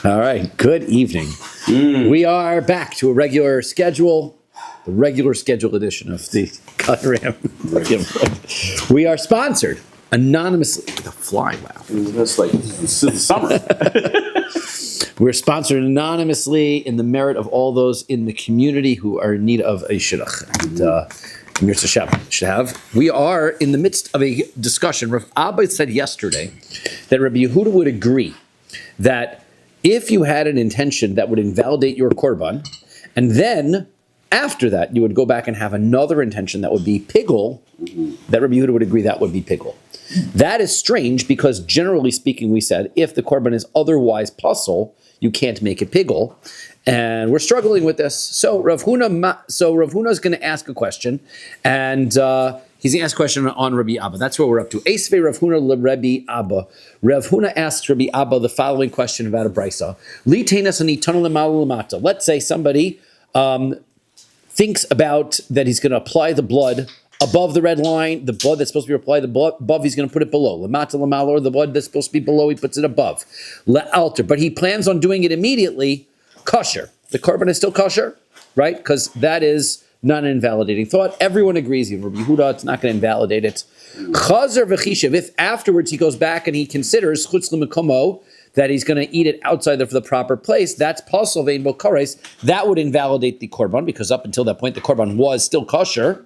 All right, good evening. We are back to a regular schedule, the regular scheduled edition of the Kahal Yereim. We are sponsored anonymously with a fly. Wow. It's like this is the summer. We're sponsored anonymously in the merit of all those in the community who are in need of a shidduch. And Mirza should have. We are in the midst of a discussion. Rabbi said yesterday that Rabbi Yehuda would agree that if you had an intention that would invalidate your korban, and then after that you would go back and have another intention that would be pigul, that Rabbi Yehuda would agree that would be pigul. That is strange because generally speaking, we said if the korban is otherwise puzzle, you can't make it pigul. And we're struggling with this. So Rav Huna is going to ask a question, and he's going to ask a question on Rabbi Abba. That's what we're up to. Esvei Rav Huna le Rabbi Abba. Rav Huna asks Rabbi Abba the following question about a brisa. Liteinas ani tunnel lamata. Let's say somebody thinks about that he's going to apply the blood above the red line, the blood that's supposed to be applied above, he's going to put it below. Lamata lamal, or the blood that's supposed to be below, he puts it above. Le'alter, but he plans on doing it immediately. Kosher. The korban is still kosher, right? Because that is not an invalidating thought. Everyone agrees. Even Rabbi Yehuda, it's not going to invalidate it. Chazer v'chishev. If afterwards he goes back and he considers chutz l'mekomo, that he's going to eat it outside of the proper place, that's pasul ve'in bo kares. That would invalidate the korban because up until that point the korban was still kosher.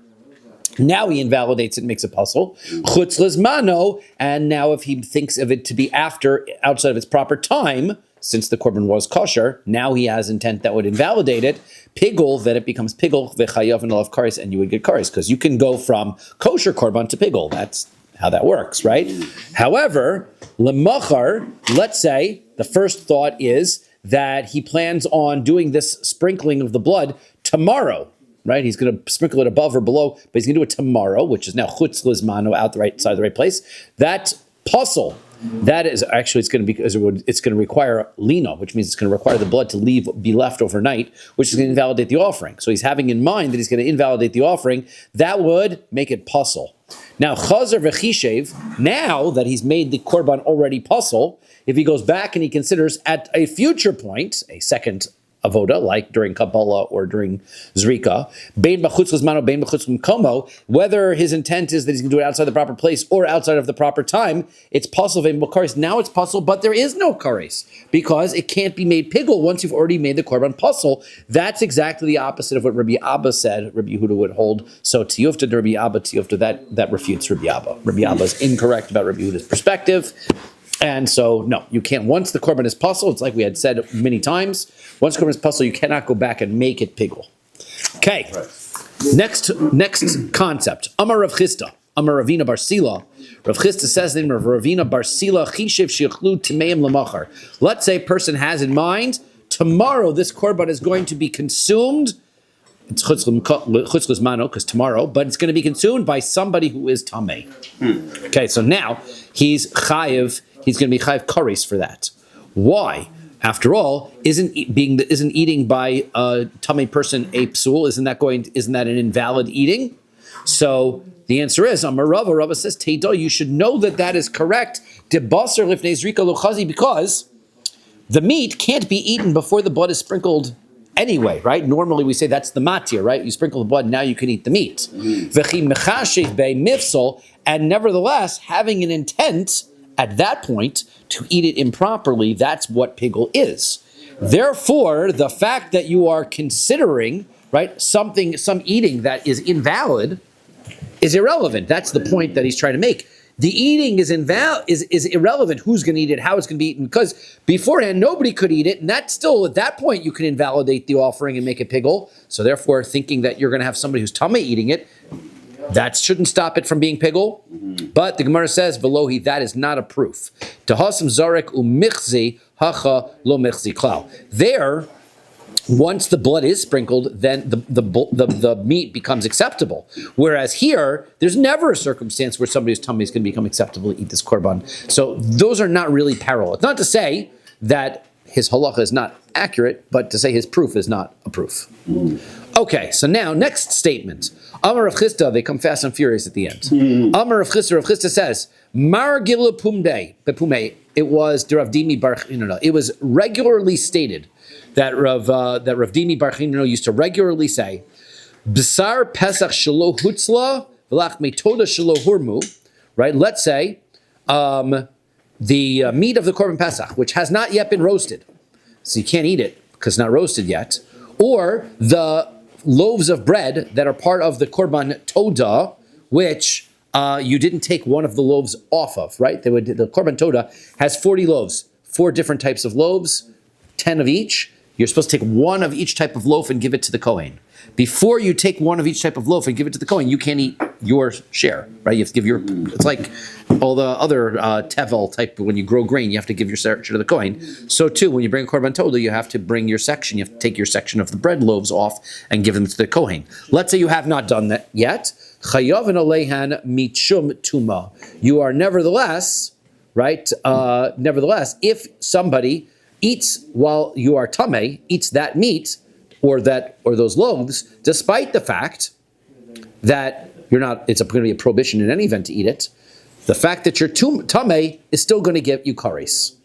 Now he invalidates it, makes it puzzle. Chutz l'zmano, and now if he thinks of it to be outside of its proper time, since the korban was kosher, now he has intent that would invalidate it. Pigul, that it becomes pigul, v'chayav and alav kares, and you would get kares, because you can go from kosher korban to pigul. That's how that works, right? However, lemachar, let's say, the first thought is that he plans on doing this sprinkling of the blood tomorrow, right? He's going to sprinkle it above or below, but he's going to do it tomorrow, which is now chutz l'zmano, out the right side of the right place. That's puzzle. That is actually it's going to require lino, which means it's going to require the blood to be left overnight, which is going to invalidate the offering. So he's having in mind that he's going to invalidate the offering. That would make it puzzle. Now chazer v'chishev. Now that he's made the korban already puzzle, if he goes back and he considers at a future point a second avoda, like during Kabbalah or during Zrika, bein b'chutz l'zmano, bein b'chutz l'mkomo, whether his intent is that he's going to do it outside the proper place or outside of the proper time, it's puzzle ve'in b'kares. Now it's puzzle, but there is no kares because it can't be made pigul once you've already made the korban puzzle. That's exactly the opposite of what Rabbi Abba said. Rabbi Yehuda would hold. So tiyufta to Rabbi Abba, tiyufta that refutes Rabbi Abba. Rabbi Abba is incorrect about Rabbi Yehuda's perspective. And so, no, you can't. Once the korban is puzzle, it's like we had said many times, once the korban is puzzle, you cannot go back and make it pigul. Okay, next concept. Amar Rav Chisda, Amar Ravina Bar Sila. Rav Chisda says the name of Ravina Bar Sila, Chishev Sheichlu Timeim Lamachar. Let's say a person has in mind, tomorrow this korban is going to be consumed. It's chutz l'zmano, because tomorrow, but it's going to be consumed by somebody who is tamei. Okay, so now he's chayiv. He's going to be chayiv kares for that. Why? After all, isn't eating by a tamei person a psul? Isn't that an invalid eating? So the answer is, Rava says, Teida, you should know that is correct. Debasar lifnei zrika lo chazi, because the meat can't be eaten before the blood is sprinkled anyway, right? Normally we say that's the matir, right? You sprinkle the blood, now you can eat the meat. And nevertheless, having an intent at that point to eat it improperly, that's what pigul is. Therefore, the fact that you are considering, right, some eating that is invalid is irrelevant. That's the point that he's trying to make. The eating is irrelevant. Who's going to eat it? How it's going to be eaten? Because beforehand nobody could eat it, and that's still at that point you can invalidate the offering and make it pigul. So therefore, thinking that you're going to have somebody who's tamei eating it, that shouldn't stop it from being pigul. But the Gemara says, "Velohi," that is not a proof. Tahasam zarek umichzi hacha lo michzi klal. There, once the blood is sprinkled, then the meat becomes acceptable. Whereas here, there's never a circumstance where somebody's tummy is going to become acceptable to eat this korban. So those are not really parallel. It's not to say that his halacha is not accurate, but to say his proof is not a proof. Okay, so now, next statement. Amar Rav Chisda, they come fast and furious at the end. Amar Rav Chisda says, Mar Gila Pumei, it was the Rav Dimi Bar Chinana. It was regularly stated that Rav Dimi Bar Chinana used to regularly say, B'sar Pesach Shelo Hutzla, V'lach Metoda Shelo Hurmu, right? Let's say, the meat of the Korban Pesach, which has not yet been roasted, so you can't eat it because it's not roasted yet, or the loaves of bread that are part of the Korban Toda, which you didn't take one of the loaves off of, right? The Korban Toda has 40 loaves, 4 different types of loaves, 10 of each. You're supposed to take one of each type of loaf and give it to the Kohen. Before you take one of each type of loaf and give it to the Kohen, you can't eat your share, right? You have to give your, it's like all the other tevel type, when you grow grain, you have to give your share to the Kohen. So too, when you bring a Korban Toda, you have to bring your section, you have to take your section of the bread loaves off and give them to the Kohen. Let's say you have not done that yet. Chayavin alehan mitshum tuma. You are nevertheless, right? Nevertheless, if somebody eats while you are tameh, eats that meat, or those loaves, despite the fact that you're not, it's going to be a prohibition in any event to eat it, the fact that you're tameh is still going to give you kares.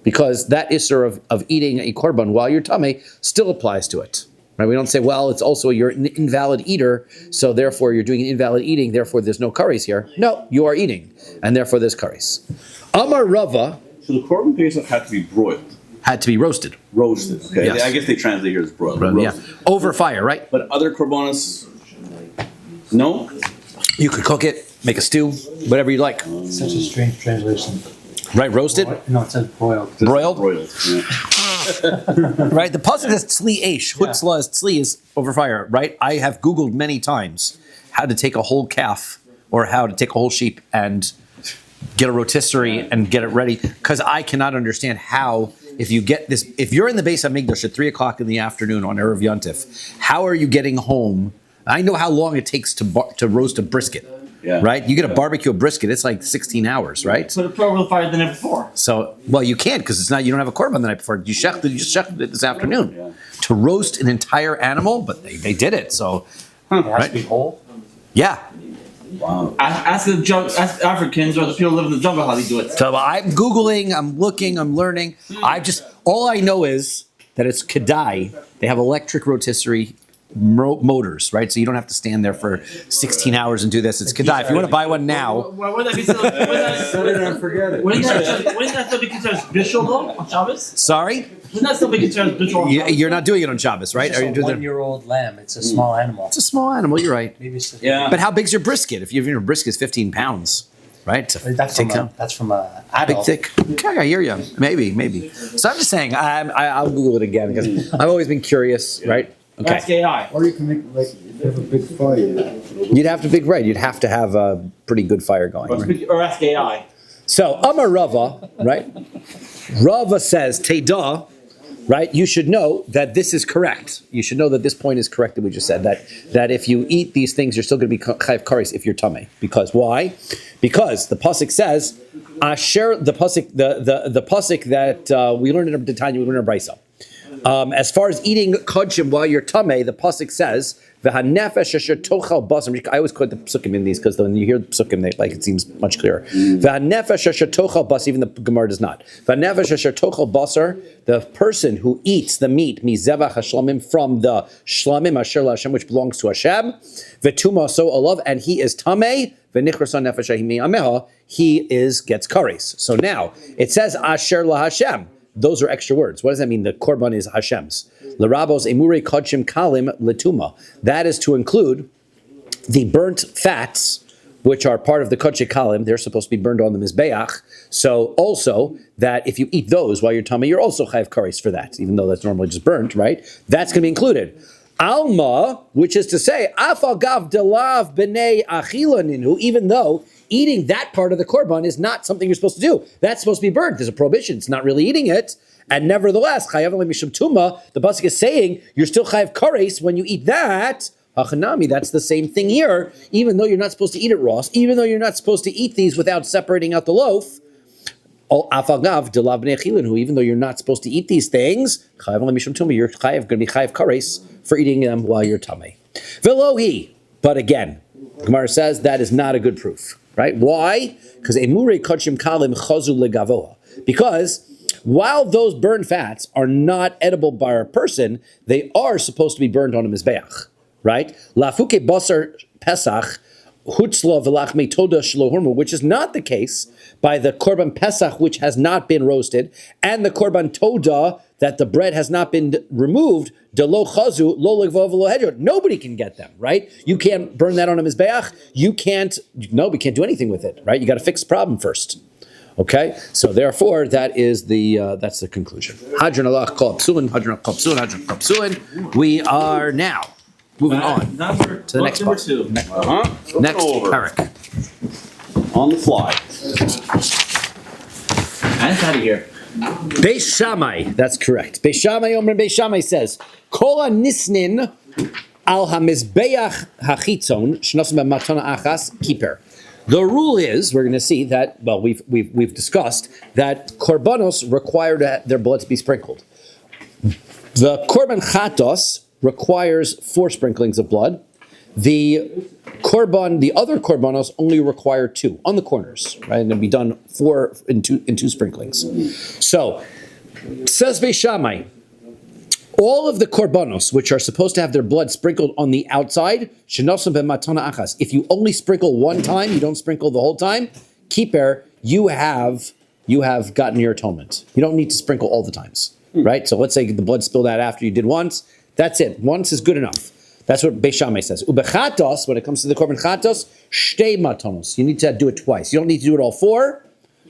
Because that issur of eating a korban while you're tameh still applies to it. Right? We don't say, well, it's also you're an invalid eater, so therefore you're doing an invalid eating, therefore there's no kares here. No, you are eating, and therefore there's kares. Amar Rava. So the Korban Pesach had to be broiled. Had to be roasted. Roasted, okay. Yes. I guess they translate here as broiled. Yeah. Over fire, right? But other korbanos, no? You could cook it, make a stew, whatever you like. Such a strange translation. Right, roasted? No, it says broiled. Broiled? Broiled, yeah. Right, the pasuk says tzli esh. Hutzla is tzli is over fire, right? I have Googled many times how to take a whole calf or how to take a whole sheep and get a rotisserie and get it ready, because I cannot understand how, if you get this, if you're in the base of Migdash at 3 o'clock in the afternoon on Erev Yontif, how are you getting home? I know how long it takes to roast a brisket, right? You get a barbecue brisket, it's like 16 hours, right? Put a probe fire the night before. So, well, you can't because it's not. You don't have a korban the night before. You just shechted it this afternoon to roast an entire animal, but they did it. So, It has to be whole. yeah. Wow. Ask Africans or the people who live in the jungle how they do it. So I'm Googling, I'm looking, I'm learning. All I know is that it's Kedai. They have electric rotisserie motors, right? So you don't have to stand there for 16 hours and do this. It's Kedai. If you want to buy one now. Wouldn't that be still? Wouldn't that still be considered bishul though on Shabbos? Sorry? Wouldn't that still be considered bishul on Shabbos? You're not doing it on Shabbos, right? It's just a 1-year-old lamb. It's a small animal. It's a small animal, you're right. Maybe it's Yeah. But how big's your brisket? If your brisket is 15 pounds, right? that's from a Big, adult. thick. Okay, I hear you. Maybe. So I'm just saying, I'll Google it again because I've always been curious, right? Okay. Ask AI. Or you can make, like, if you have a big fire. You'd have to have a pretty good fire going. Right? Or ask AI. So Amar Rava, right? Rava says, Teda, right? You should know that this is correct. You should know that this point is correct that we just said, that if you eat these things, you're still going to be chayav kares if you're tameh. Because why? Because the pasuk says, Asher, the pasuk that we learned in Tanya, we learned in Brisa. As far as eating kodshim while you're tameh, the pasuk says, "V'hanefesh asher tochal basar." I always quote the psukim in these because when you hear the psukim, it seems much clearer. V'hanefesh asher tochal basar. Even the Gemara does not. V'hanefesh asher tochal basar. The person who eats the meat mizevach hashlamim from the shlamim asher laHashem, which belongs to Hashem. V'tuma so alav, and he is tameh. V'nichrasan nefesh ahimi ameha. He gets kares. So now it says asher laHashem. Those are extra words. What does that mean? The korban is Hashem's. L'rabos emure kodshim kalim letuma. That is to include the burnt fats, which are part of the kodshim kalim. They're supposed to be burned on the mizbeach. So also that if you eat those while you're tameh, you're also chayav kares for that, even though that's normally just burnt, right? That's going to be included. Alma, which is to say, afagav delav b'nei achila ninu, even though eating that part of the korban is not something you're supposed to do. That's supposed to be burnt. There's a prohibition. It's not really eating it. And nevertheless, chayav mishum tuma, the pasuk is saying you're still chayav kares when you eat that. Hachanami, that's the same thing here. Even though you're not supposed to eat it raw, even though you're not supposed to eat these without separating out the loaf, Afagav de lav bnei chilin, who even though you're not supposed to eat these things, you're chayav going to be chayav kares for eating them while you're tummy. Velohi, but again, Gemara says that is not a good proof, right? Why? Because emurei kachim kalim chazu legavoa. Because while those burned fats are not edible by a person, they are supposed to be burned on a mizbeach, right? Lafuke basar pesach hutzla v'lachmei toda shelo hormu, which is not the case by the korban pesach, which has not been roasted, and the korban toda, that the bread has not been removed. De lo chazu lo legvov lo hedjot. Nobody can get them, right? You can't burn that on a mizbeach. We can't do anything with it, right? You got to fix the problem first. Okay, so therefore that is that's the conclusion. Hadron Allah kol psulin, hadron kol psulin, hadron kol psulin. We are now moving on Number, to the next number part. two. Next over. parak. On the fly. And it's out of here. Beis Shammai, that's correct. Beis Shammai, Beis Shammai says, Kol nisnin al hamizbeach hachitzon shnosim b'matana achas kiper. The rule is, we're going to see that, well, we've discussed that korbanos require their blood to be sprinkled. The korban chatos requires 4 sprinklings of blood. The other korbanos only require 2 on the corners, right? And it'll be done 4 in two sprinklings. So, says Beis Shammai, all of the korbanos, which are supposed to have their blood sprinkled on the outside, shenosam b'matana achas. If you only sprinkle one time, you don't sprinkle the whole time, kiper, you have gotten your atonement. You don't need to sprinkle all the times, right? So let's say the blood spilled out after you did once. That's it. Once is good enough. That's what Beis Shammai says. Ubechatos, when it comes to the korban chatos, shtei matonos. You need to do it twice. You don't need to do it all 4.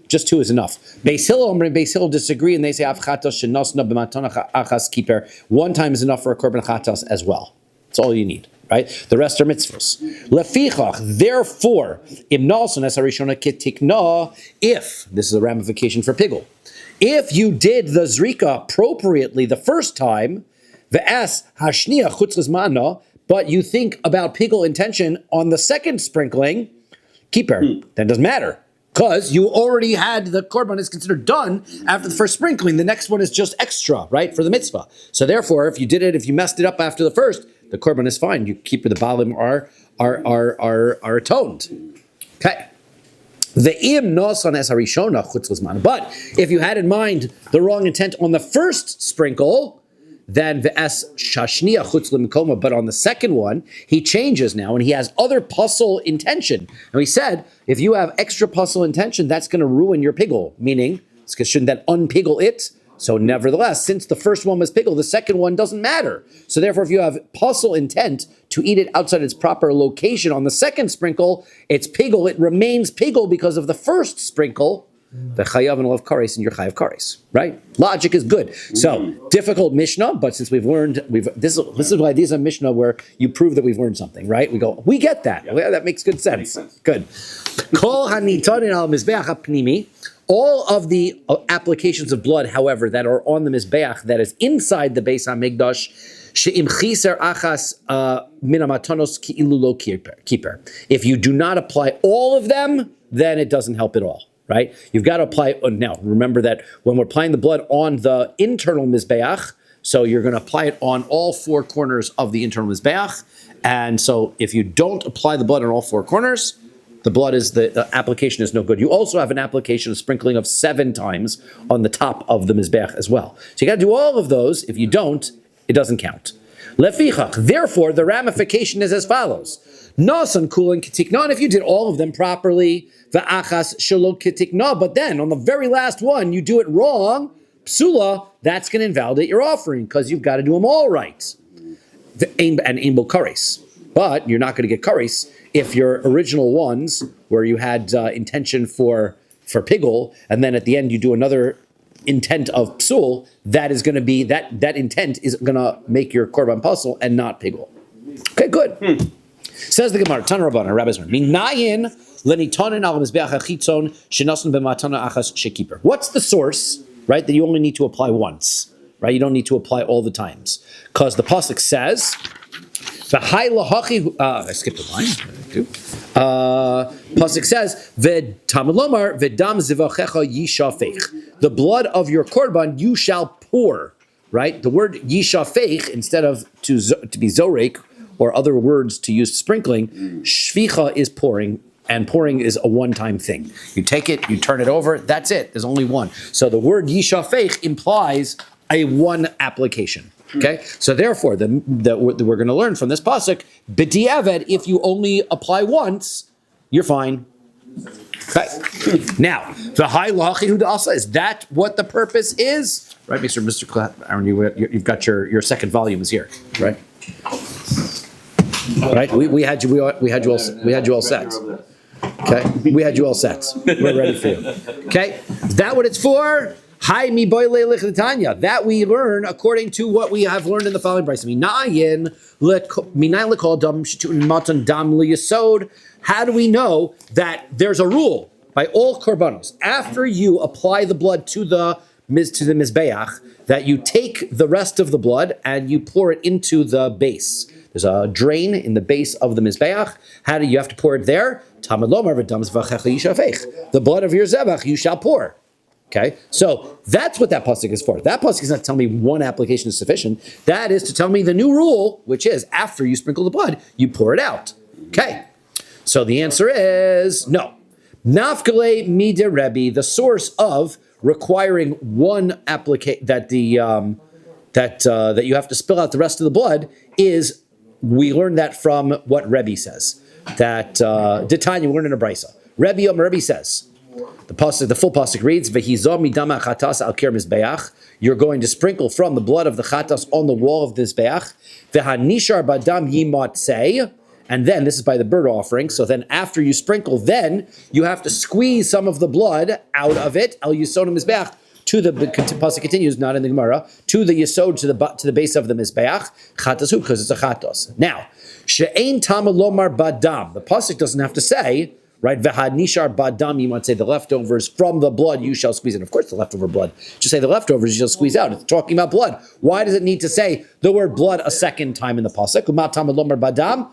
Just 2 is enough. Beis Hillel disagree, and they say av chatos shenosna b'matana achas kiper. 1 time is enough for a korban chatos as well. That's all you need, right? The rest are mitzvos. Lefichach, therefore, im nalson es harishona ketikna. If this is a ramification for pigul, if you did the zrika appropriately the first time, ve'as hashnia chutz lizmana, but you think about pigul intention on the second sprinkling, kiper, then it doesn't matter. Because you already had the korban is considered done after the first sprinkling. The next one is just extra, right, for the mitzvah. So therefore, if you messed it up after the first, the korban is fine. You keep the balim are atoned. Okay. The im nosan es harishona chutz lizman. But if you had in mind the wrong intent on the first sprinkle, then ve'es shashnia chutz limkoma. But on the second one, he changes now, and he has other puzzle intention. And we said, if you have extra puzzle intention, that's going to ruin your pigul. Meaning, shouldn't that unpiggle it? So nevertheless, since the first one was pigul, the second one doesn't matter. So therefore, if you have puzzle intent to eat it outside its proper location on the second sprinkle, it's pigul. It remains pigul because of the first sprinkle. The chayav and love kares and your chayav kares, right? Logic is good. So difficult Mishnah, but since this is why these are Mishnah where you prove that we've learned something, right? We get that. Yeah, that makes good sense. Good. Kol hanitonin al mizbeach hapnimi. All of the applications of blood, however, that are on the mizbeach that is inside the Beis Hamikdash, she'im chiser achas min hamatanos ki'ilu lo kiper. If you do not apply all of them, then it doesn't help at all. Right? You've got to apply, now remember that when we're applying the blood on the internal Mizbeach, so you're going to apply it on all 4 corners of the internal Mizbeach, and so if you don't apply the blood on all 4 corners, the application is no good. You also have an application of sprinkling of 7 times on the top of the Mizbeach as well. So you got to do all of those. If you don't, it doesn't count. Lefichach, therefore, the ramification is as follows. Nasan kulin ketikna, if you did all of them properly, va'achas shelo ketikna, but then on the very last one, you do it wrong, psula, that's going to invalidate your offering, because you've got to do them all right. And ainbo kares. But you're not going to get kares if your original ones, where you had intention for pigul, and then at the end you do another intent of psul, that is going to be, that intent is going to make your korban pasul and not pigul. Okay, good. Says the Gemara, Tana Rabbanan, Rabbi's learn. Minayin lenitonin al mizbeach hachitzon shenasan b'matana achas shekiper. What's the source, right, that you only need to apply once, right? You don't need to apply all the times. Because the pasuk says, I skipped a line. Pasuk says, "V'tamid lomar v'dam zivachecha yishafech." The blood of your korban you shall pour. Right? The word yishafech, instead of to be zorek or other words to use sprinkling, shvicha is pouring. And pouring is a one-time thing. You take it, you turn it over, that's it. There's only one. So the word yishafech implies a one application. Okay? So therefore, we're going to learn from this pasuk, b'di'evet, if you only apply once, you're fine. Okay. Now, the high lachihu da'asa, is that what the purpose is? Right, Mr. Aaron, you've got your second volume is here, right? Right? We had you all set. Okay, we had you all set. We're ready for you. Okay, is that what it's for? Hi mi boy le'lichatanya. That we learn according to what we have learned in the following brayso. Minayin lekol dam shetun matan dam liyasod. How do we know that there's a rule by all korbanos after you apply the blood to the mizbeach that you take the rest of the blood and you pour it into the base? There's a drain in the base of the mizbeach. How do you have to pour it there? The blood of your zevach you shall pour. Okay, so that's what that pasuk is for. That pasuk is not telling me one application is sufficient. That is to tell me the new rule, which is after you sprinkle the blood, you pour it out. Okay, so the answer is no. Nafkale mide Rebbe, the source of requiring one application that you have to spill out the rest of the blood is. We learned that from what Rebbe says. That Ditanya, we learned in a brisa. Rebbe says, the full pasuk reads, "V'hizor midama chatas al kir mizbeach." You're going to sprinkle from the blood of the chatas on the wall of the mizbeach. V'hanishar badam yimatzei. And then this is by the bird offering. So then, after you sprinkle, then you have to squeeze some of the blood out of it. Al yisod mizbeach. To the pasuk continues, not in the Gemara, to the yesod, to the base of the mizbeach, chatasu, because it's a chatos. Now, she'ein tamid lomar badam. The pasuk doesn't have to say, right? V'had nishar badam. You might say the leftovers from the blood you shall squeeze. And of course, the leftover blood. Just say the leftovers you shall squeeze out. It's talking about blood. Why does it need to say the word blood a second time in the pasuk? Umat tamid lomar badam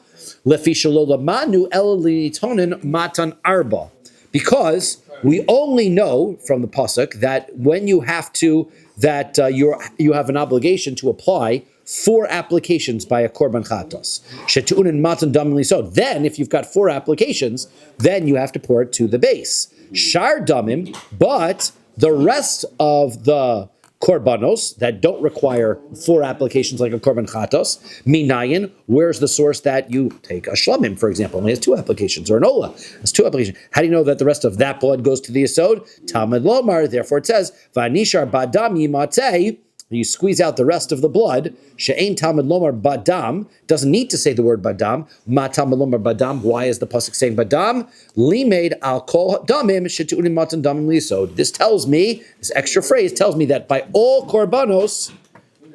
lefi shelo lamanu el litonin matan arba. Because we only know from the pasuk that when you have to, you have an obligation to apply 4 applications by a korban chatos. Shetu'un and matan dam lisod. Then, if you've got 4 applications, then you have to pour it to the base. Shar damim, but the rest of the korbanos that don't require 4 applications like a korban chatos, minayin, where's the source that you take a shlamim, for example, only has 2 applications, or an ola has 2 applications. How do you know that the rest of that blood goes to the yesod? Tamid lomar, therefore it says, v'anishar badam yimatei, you squeeze out the rest of the blood. She'ein tamid lomar badam, doesn't need to say the word badam. Ma tamid lomar badam, why is the pasuk saying badam? Limeid al kol damim shetu'unim matan damim liyasod. This tells me, this extra phrase tells me that by all korbanos,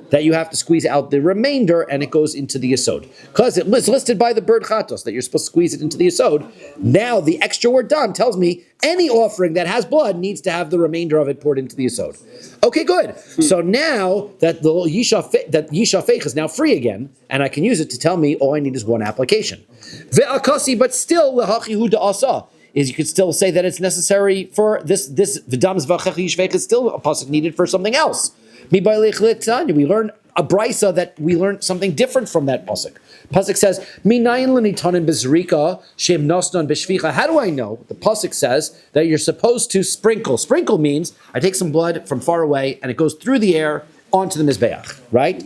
that you have to squeeze out the remainder and it goes into the yesod. Because it was listed by the bird chatos that you're supposed to squeeze it into the yesod. Now the extra word dam tells me any offering that has blood needs to have the remainder of it poured into the yesod. Okay, good. So now that the yishafech is now free again, and I can use it to tell me all I need is 1 application. Ve'akasi, but still lehachihu da'asa, is you could still say that it's necessary for this v'dam zvachach yishvech is still a pasuk needed for something else. We learn a brisa that we learn something different from that pasuk. Pasuk says, "Minayin l'nitanin bezrika shem nosnan b'shvicha." How do I know? The pasuk says that you're supposed to sprinkle. Sprinkle means I take some blood from far away and it goes through the air onto the mizbeach. Right?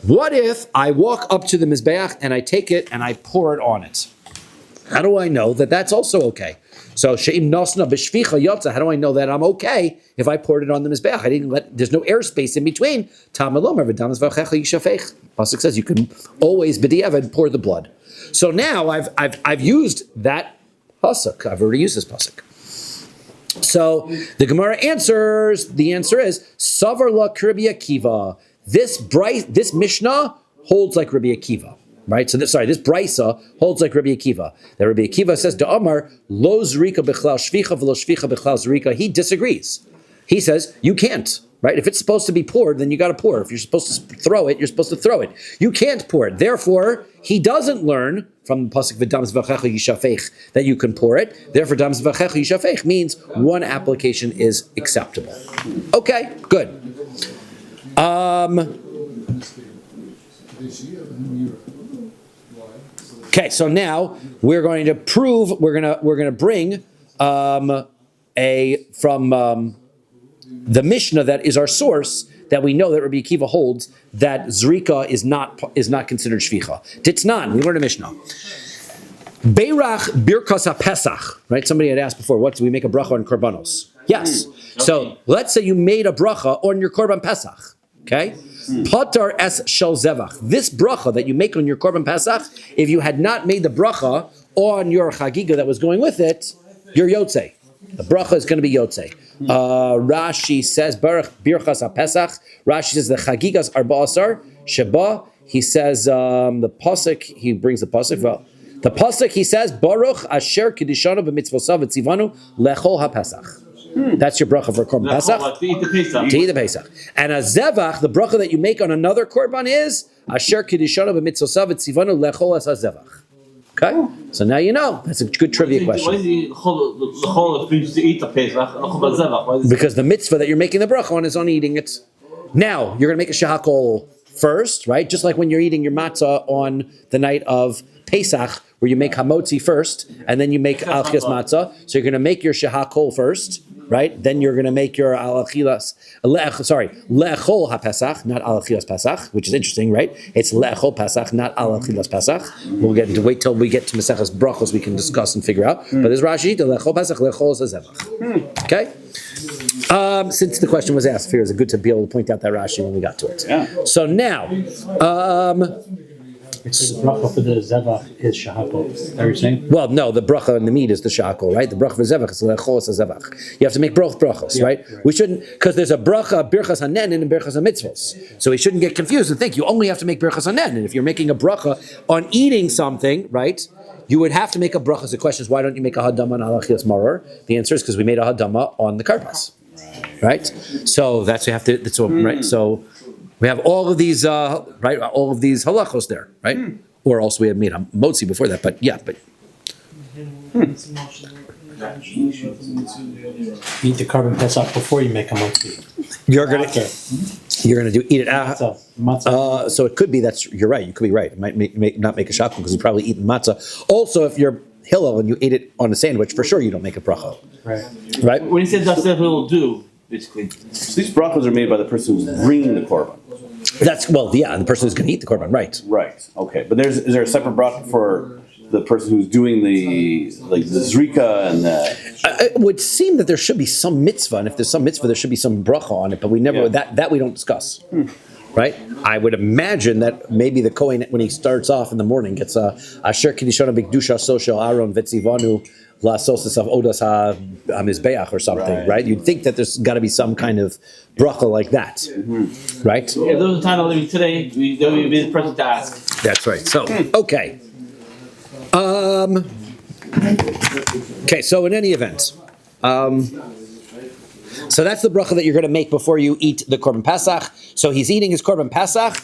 What if I walk up to the mizbeach and I take it and I pour it on it? How do I know that that's also okay? So she'im nosna b'shvicha yotza. How do I know that I'm okay if I poured it on the mizbeach? There's no airspace in between. Tamid lomar v'dam zvachecha yishafech. Pasuk says you can always b'di'evad pour the blood. So now I've used that pasuk. I've already used this pasuk. So the Gemara answers. The answer is savar la Rabbi Akiva. This Mishnah holds like Rabbi Akiva. Right, so this brisa holds like Rabbi Akiva. That Rabbi Akiva says, "Da'amar lo zrika bechlal shvicha v'lo shvicha bechlal zrika." He disagrees. He says you can't. right? If it's supposed to be poured, then you got to pour. If you're supposed to throw it, you're supposed to throw it. You can't pour it. Therefore, he doesn't learn from the pasuk v'dam zevachim yishafech that you can pour it. Therefore, dam zevachim yishafech means one application is acceptable. Okay, good. Okay, so now we're going to prove. We're gonna bring the Mishnah that is our source that we know that Rabbi Akiva holds that zrika is not considered shvicha. Titnan, we learned a Mishnah. Beirach birkas pesach. Right? Somebody had asked before, what do we make a bracha on korbanos? Yes. So let's say you made a bracha on your korban pesach. Okay. Patar es shel zevach. This bracha that you make on your korban pesach, if you had not made the bracha on your chagiga that was going with it, you're yotzei. The bracha is going to be yotzei. Rashi says Baruch birchas pesach. Rashi says the chagigas are ba'asar sheba. He says the pasuk. He brings the pasuk. Well, the pasuk he says Baruch asher kedishanu b'mitzvosav v'tzivanu lechol hapesach. That's your bracha for korban pesach. To eat the Pesach. And a zevach, the bracha that you make on another korban is asher kedishanu b'mitzvosav v'tzivanu lechol as a zevach. Okay, so now you know. That's a good trivia question. Why is the chol to eat the Pesach? Because the mitzvah that you're making the bracha on is on eating it. Now you're going to make a shahakol first, right? Just like when you're eating your matzah on the night of Pesach, where you make hamotzi first, and then you make alchias matzah. So you're going to make your shahakol first, right? Then you're going to make your le'echol haPesach, not alachilas Pesach, which is interesting, right? It's le'echol Pesach, not alachilas Pesach. We'll get into wait till we get to Maseches Brachos, we can discuss and figure out. But there's Rashi, the le'echol Pesach, le'echol is a zevach. Okay. Since the question was asked, I figure it's good to be able to point out that Rashi when we got to it. Yeah. So now, The bracha for the zevach is shahakol. Is that what you're saying? well, no, the bracha and the meat is the shakol, right? The bracha for zevach is lechol zevach. You have to make both brachos, right? We shouldn't, because there's a bracha birchas hanen and a birchas mitzvos. So we shouldn't get confused and think you only have to make birchas hanen. And if you're making a bracha on eating something, right, you would have to make a bracha. So the question is, why don't you make a hadama on alachias maror? The answer is because we made a hadama on the karpas, right? So that's we have to. That's all, right. So we have all of these, right? All of these halachos there, right? Or also we have made a motzi before that, but yeah, but Eat the korban pesach before you make a mochi. you're gonna eat it after. Matzah. So it could be you're right. You could be right. It might not make a shakul because you probably eaten matzah. Also, if you're hillel and you ate it on a sandwich, for sure you don't make a bracha, Right. right? When he says that's what he'll do, basically. So these brachos are made by the person who's bringing the korban. That's the person who's going to eat the korban, right? Right. Okay. But is there a separate bracha for the person who's doing the zrika and the? It would seem that there should be some mitzvah, and if there's some mitzvah, there should be some bracha on it. But we never that we don't discuss, right? I would imagine that maybe the kohen when he starts off in the morning gets a asher kiddushana b'kedusha social aron vetzivanu la'asos of odas hamizbeach or something, right? You'd think that there's got to be some kind of bracha like that, right? If there was a time living today, there would be the person to ask. That's right. So okay. Okay, so in any event, so that's the bracha that you're going to make before you eat the korban pesach. So he's eating his korban pesach.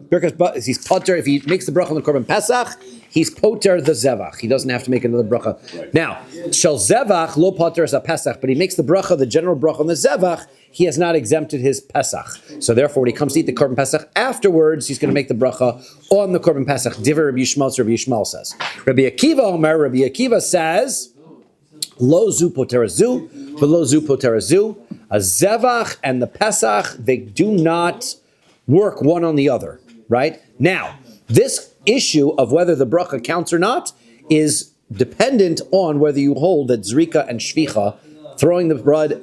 Because he's poter, if he makes the bracha on the korban pesach, he's poter the zevach. He doesn't have to make another bracha. Right. Now, shel zevach lo poter as a pesach, but he makes the bracha, the general bracha on the zevach. He has not exempted his pesach. So therefore, when he comes to eat the korban pesach afterwards, he's going to make the bracha on the korban pesach. Divrei Rabbi Yishmael says. Rabbi Akiva says, lo zu poterazu, v'lo zu poterazu. A zevach and the pesach, they do not work one on the other, right? Now, this issue of whether the bracha counts or not is dependent on whether you hold that zrika and shvicha, throwing the blood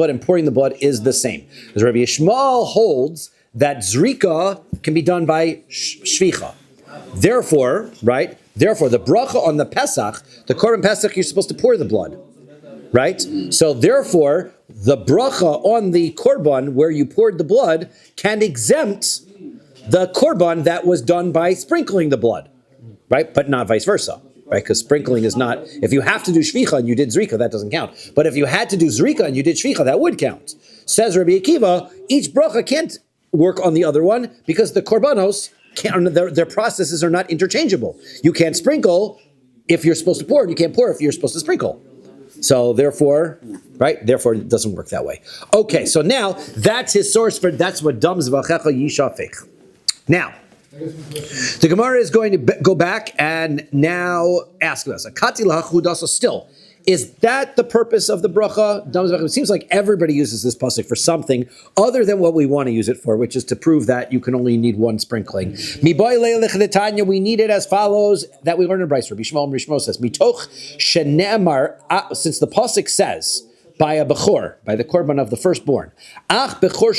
and pouring the blood is the same. Because Rabbi Yishmael holds that zrika can be done by shvicha. Therefore, the bracha on the pesach, the korban pesach, you're supposed to pour the blood, right? So therefore, the bracha on the korban where you poured the blood can exempt the korban that was done by sprinkling the blood, right? But not vice versa. right? Because sprinkling is not, if you have to do shvicha and you did zrika, that doesn't count. But if you had to do zrika and you did shvicha, that would count. Says Rabbi Akiva, each bracha can't work on the other one because the korbanos, their processes are not interchangeable. You can't sprinkle if you're supposed to pour, and you can't pour if you're supposed to sprinkle. So therefore, right? Therefore, it doesn't work that way. Okay, so now that's his source for that's what dam zvachecha yishafech. Now, the Gemara is going to go back and now ask us, akati lahachudasa still. Is that the purpose of the bracha? It seems like everybody uses this pasuk for something other than what we want to use it for, which is to prove that you can only need one sprinkling. We need it as follows, that we learn in Bryce. Rabbi Shmuel says, Mitoch shene'emar, since the pasuk says, by a bechor, by the korban of the firstborn, ach bechor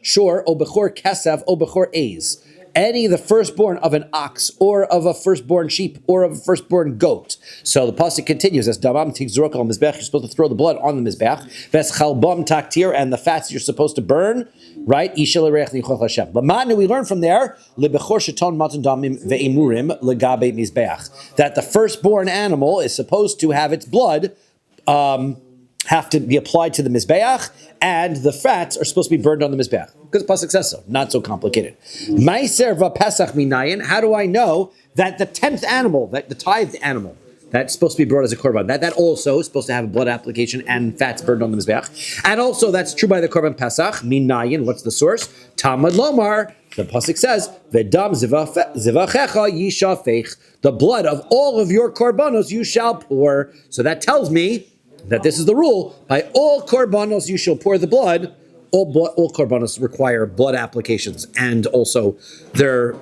shor, o bechor kesav, o bechor ez. Any the firstborn of an ox, or of a firstborn sheep, or of a firstborn goat. So the pasuk continues as damam tigzrok al mizbech. You're supposed to throw the blood on the mizbech. Ves chalbam taktir, and the fats you're supposed to burn. Right? Isha l'reich nichoch Hashem. But we learn from there lebechor sheton matan damim ve'imurim legabe mizbech, that the firstborn animal is supposed to have its blood. Have to be applied to the mizbeach, and the fats are supposed to be burned on the mizbeach because the pasuk says so. Not so complicated. Meiser v'pesach minayin. How do I know that the 10th animal, that the tithed animal, that's supposed to be brought as a korban, that also is supposed to have a blood application and fats burned on the mizbeach, and also that's true by the korban pesach minayin. What's the source? Talmud lomar. The pasuk says, "V'dam zivachecha yishafech." The blood of all of your korbanos you shall pour. So that tells me that this is the rule. By all korbanos you shall pour the blood. All korbanos require blood applications and also their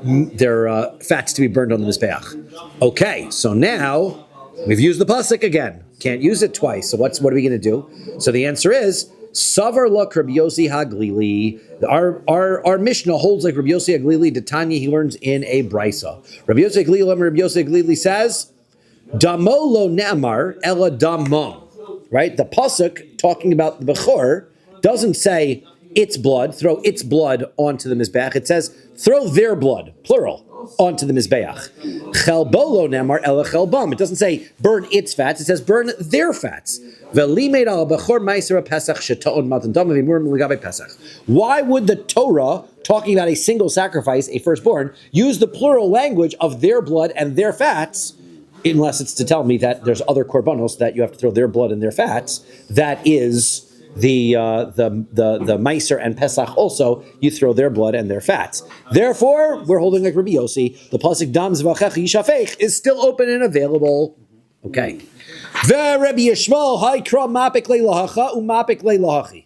fats to be burned on the mizbeach. Okay, so now we've used the pasuk again. Can't use it twice. So what are we going to do? So the answer is Savar la Rabbi Yossi Haglili. Our Mishnah holds like Rabbi Yossi Haglili. Detanya, he learns in a brisa. Rabbi Yossi Haglili says, Damo lo ne'amar ela damon. Right? The pasuk talking about the bechor doesn't say its blood, throw its blood onto the mizbeach. It says throw their blood, plural, onto the mizbeach. Chelbolo nemar ela chelbam. It doesn't say burn its fats. It says burn their fats. Why would the Torah, talking about a single sacrifice, a firstborn, use the plural language of their blood and their fats? Unless it's to tell me that there's other korbanos that you have to throw their blood and their fats. That is the Meiser and Pesach also, you throw their blood and their fats. Therefore, we're holding like Rabbi Yossi, the pasuk dam zvachecha yishafech is still open and available. Okay. Rabbi Yishmael haikra mapik leilahacha umapik leilahachi.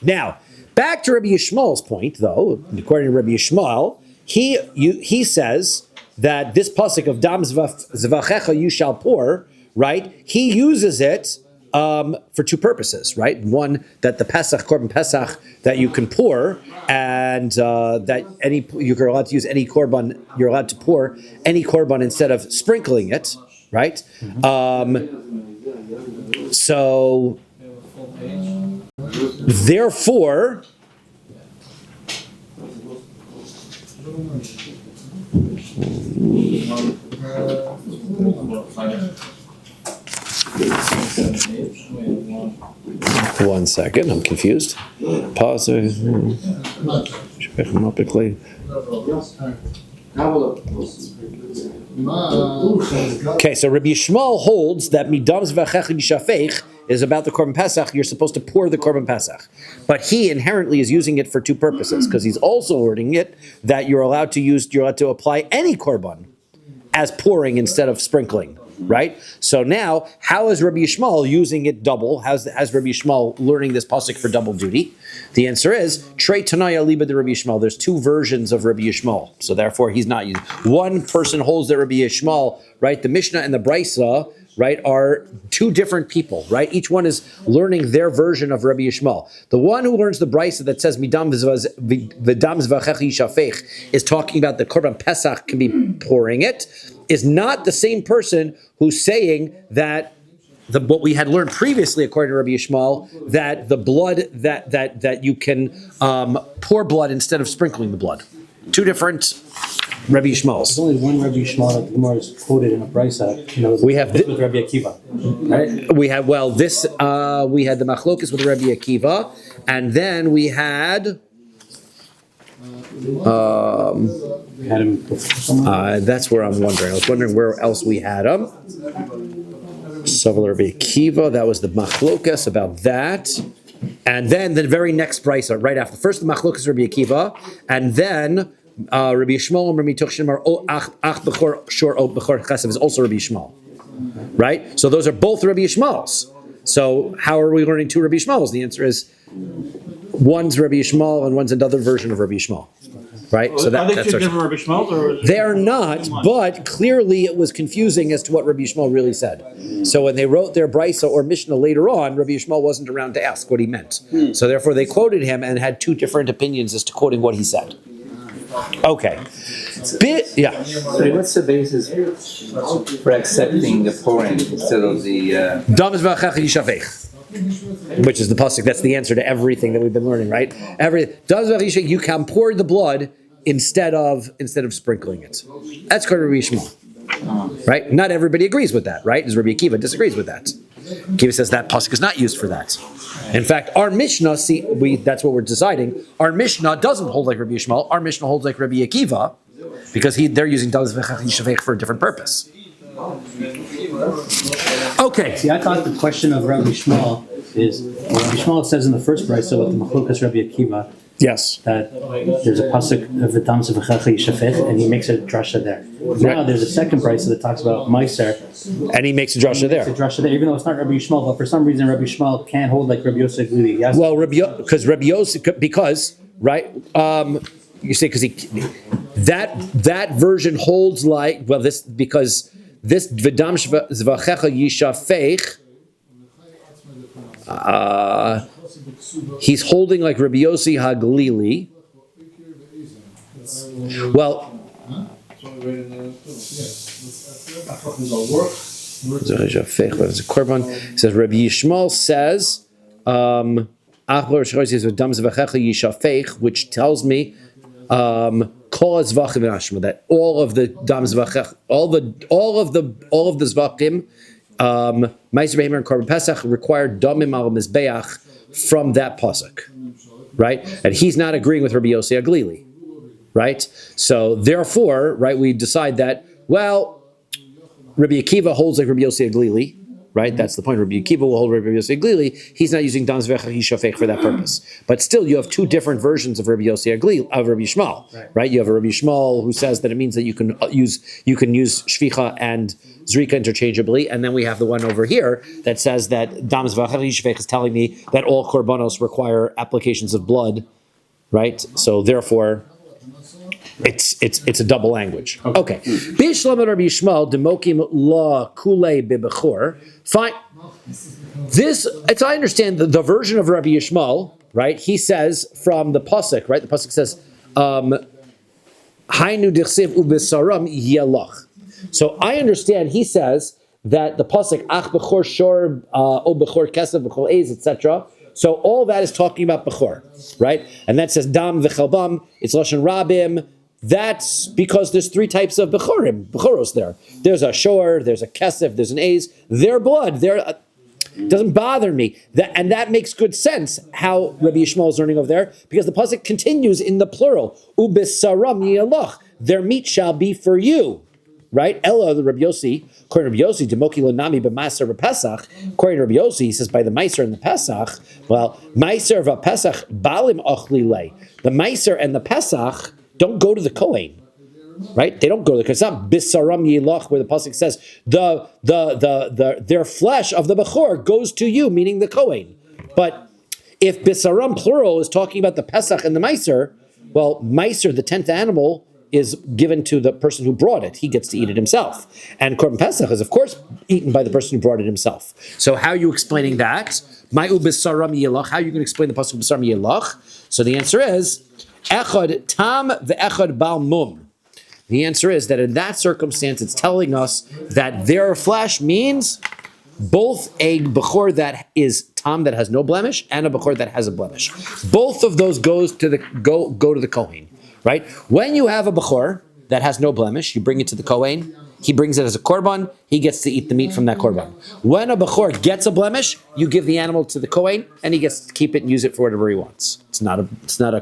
Now, back to Rabbi Yishmael's point, though, according to Rabbi Yishmael, he says that this pasuk of dam zvachecha you shall pour, right? He uses it for two purposes, right? One, that the Pesach, korban Pesach, that you can pour, and that you're allowed to use any korban, you're allowed to pour any korban instead of sprinkling it, right? So, therefore, one second, I'm confused. Pause. Okay, so Rabbi Yishmael holds that midam zvachecha yishafech is about the korban pesach. You're supposed to pour the korban pesach, but he inherently is using it for two purposes, because he's also wording it that you're allowed to apply any korban as pouring instead of sprinkling. Right? So now, how is Rabbi Yishmael using it double? How's Rabbi Yishmael learning this pasuk for double duty? The answer is, Trei Tanaya Liba de Rabbi Yishmael. There's two versions of Rabbi Yishmael. So therefore, he's not using. One person holds that Rabbi Yishmael, right? The Mishnah and the Brisa, right, are two different people, right? Each one is learning their version of Rabbi Yishmael. The one who learns the Brisa that says, Midam v'dam zvachecha yishafech, is talking about the korban Pesach can be pouring it, is not the same person who's saying that what we had learned previously, according to Rabbi Yishmael, that the blood that you can pour blood instead of sprinkling the blood. Two different Rabbi There's Yishmael's. only one Rabbi Yishmael that the Gemara is quoted in a brisa. We have with Rabbi Akiva, right? We had we had the machlokas with Rabbi Akiva, and then we had Had him. that's where I'm wondering. I was wondering where else we had him. Saval Rabbi Akiva, that was the machlokas about that. And then the very next brisa, right after. First the machlokas Rabbi Akiva, and then Rabbi Yishmael and Rabbi Tuchshin are ach bechor shor o bechor chesed is also Rabbi Yishmael. Right? So those are both Rabbi Yishmaels. So how are we learning two Rabbi Yishmaels? The answer is one's Rabbi Yishmael and one's another version of Rabbi Yishmael. Right? So Are they that's two different Rabbi Shmuel, or they are not, but clearly it was confusing as to what Rabbi Yishmael really said. So when they wrote their brisa or Mishnah later on, Rabbi Yishmael wasn't around to ask what he meant. So therefore they quoted him and had two different opinions as to quoting what he said. Okay. Yeah. So what's the basis for accepting the pouring instead of the? Dam Zevachim Yishavech. Which is the pasuk. That's the answer to everything that we've been learning, right? You can pour the blood instead of sprinkling it. That's called Rabbi Yishmael, right? Not everybody agrees with that, right? As Rabbi Akiva disagrees with that. Akiva says that pasuk is not used for that. In fact, our Mishnah, that's what we're deciding. Our Mishnah doesn't hold like Rabbi Yishmael. Our Mishnah holds like Rabbi Akiva because they're using Dam Zevachim Yishavech for a different purpose. Okay. See, I thought the question of Rabbi Yishmael is, Rabbi Yishmael says in the first brisa with the machlokas Rabbi Akiva Yes. that there's a pasuk of the Dam Zevachim Yishavech, and he makes a drasha there. Now there's a second brisa that talks about Meiser. And he makes a drasha there. It's a drasha there, even though it's not Rabbi Yishmael, but for some reason Rabbi Yishmael can't hold like Rabbi Yosef Glili. Yes. Well, because right, you say because that version holds like because this V'dam Zvachecha Yishafech, he's holding like Rabbi Yossi Haglili. Well, it says Rabbi Yishmael says, which tells me that all of the dam zvachach, all of the zvachim, ma'aser behemer and korban pesach required damim al mizbeach from that pasuk, right? And he's not agreeing with Rabbi Yossi Aglili, right? So therefore, right, we decide that Rabbi Akiva holds like Rabbi Yossi Aglili. Right, that's the point. Rabbi Akiva will hold Rabbi Yossi Aglili. He's not using Dam Zevachim Yishavech for that purpose. But still, you have two different versions of Rabbi Yossi Aglili, of Rabbi Yishmael. Right? You have a Rabbi Yishmael who says that it means that you can use shvicha and zrika interchangeably, and then we have the one over here that says that Dam Zevachim Yishavech is telling me that all korbanos require applications of blood. Right, so therefore, it's a double language. Okay. Bishlam Rabbi Yishmael demokim la kule bebechor. Fine. I understand the version of Rabbi Yishmael, right? He says from the pasuk, right? The pasuk says, "Hainu dichsiv ubesaram yelach." So I understand. He says that the pasuk ach bechor shor o bechor kesav bechol ez etc. So all that is talking about bechor, right? And that says dam v'chalbam. It's lashon rabim. That's because there's three types of bechoros there. There's a shor, there's a kesef, there's an aze. Their blood, doesn't bother me. That makes good sense how Rabbi Yishmael is learning over there, because the pasuk continues in the plural. Ubesaram yelach. Their meat shall be for you. Right? Ella, the Rabbi Yossi, according to Rabbi Yossi, Demoki Lonami b'Maiser v'Pesach. According to Rabbi Yossi, he says by the Maiser and the Pesach. Well, Maiser v'Pesach balim ochli lei. The Maiser and the Pesach don't go to the Kohen, right? They don't go to the Kohen. It's not bisaram yilach where the pasuk says their flesh of the bechor goes to you, meaning the Kohen. But if bisaram plural is talking about the Pesach and the Meiser, well, Meiser, the 10th animal, is given to the person who brought it. He gets to eat it himself. And Korban Pesach is, of course, eaten by the person who brought it himself. So how are you explaining that? Ma'u bisaram yilach. How are you going to explain the pasuk bisaram yilach? So the answer is echad tam ve'echad bal mum. The answer is that in that circumstance, it's telling us that their flesh means both a bechor that is tam, that has no blemish, and a bechor that has a blemish. Both of those go to the Kohen, right? When you have a bechor that has no blemish, you bring it to the Kohen. He brings it as a korban. He gets to eat the meat from that korban. When a bechor gets a blemish, you give the animal to the Kohen, and he gets to keep it and use it for whatever he wants. It's not a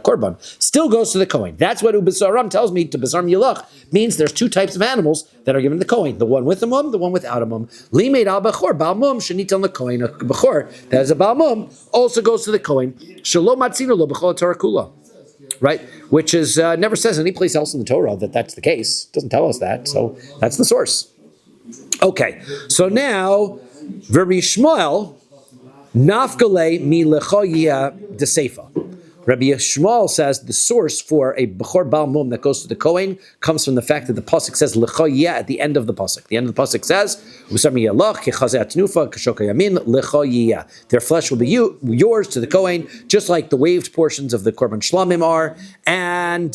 korban. Still goes to the Kohen. That's what Ubesaram tells me. To Besar Yilach means there's two types of animals that are given to the Kohen: the one with a mum, the one without a mum. Limeid al bechor bal mum shenit on the Kohen. A bechor that has a bal mum also goes to the Kohen. Shalom matzino lo bechol Torah kula. Right, which is never says anyplace else in the Torah that that's the case. It doesn't tell us that, so that's the source. Okay, so now Rabbi Shmuel nafgale mi lechoyia deseifa. Rabbi Shmuel says the source for a bechor bal mum that goes to the Kohen comes from the fact that the pasuk says lechoyia at the end of the pasuk. The end of the pasuk says their flesh will be yours to the Kohen, just like the waved portions of the korban shlamim are, and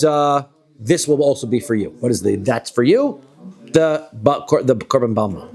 this will also be for you. What is that's for you? The korban bal mum.